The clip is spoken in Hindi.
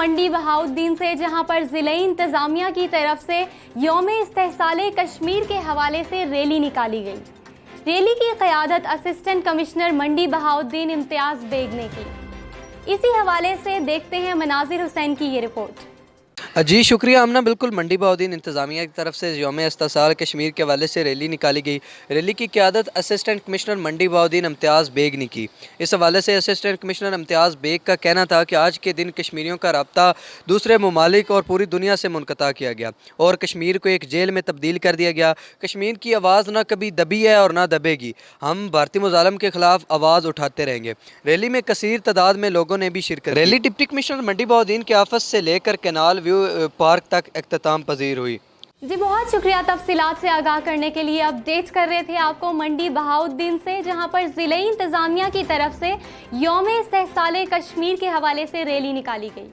मंडी बहाउद्दीन से, जहां पर ज़िले इंतज़ामिया की तरफ से यौम इस्तेहसाल कश्मीर के हवाले से रैली निकाली गई। रैली की क़यादत असिस्टेंट कमिश्नर मंडी बहाउद्दीन इम्तियाज़ बेग ने की। इसी हवाले से देखते हैं मनाजिर हुसैन की ये रिपोर्ट। जी शुक्रिया आमना। बिल्कुल मंडी बहाउद्दीन इंतज़ामिया की तरफ से यौम इस्तेहसाल कश्मीर के हवाले से रैली निकाली गई। रैली की क़यादत असिस्टेंट कमिश्नर मंडी बहाउद्दीन इम्तियाज़ बेग ने की। इस हवाले से असिस्टेंट कमिश्नर इम्तियाज़ बेग का कहना था कि आज के दिन कश्मीरियों का रब्ता दूसरे ममालिक और पूरी दुनिया से मुनक़ता किया गया और कश्मीर को एक जेल में तब्दील कर दिया गया। कश्मीर की आवाज़ ना कभी दबी है और ना दबेगी। हम भारतीय मुज़ालम के ख़िलाफ़ आवाज़ उठाते रहेंगे। रैली में कसीर तादाद में लोगों ने भी शिरकत। रैली डिप्टी कमिश्नर मंडी बहाउद्दीन के ऑफिस से लेकर कैनाल व्यू पार्क तक इख्तिताम पजीर हुई। जी बहुत शुक्रिया तफसीलात से आगाह करने के लिए। अपडेट कर रहे थे आपको मंडी बहाउद्दीन से, जहां पर ज़िले इंतज़ामिया की तरफ से यौम इस्तेहसाल कश्मीर के हवाले से रैली निकाली गई।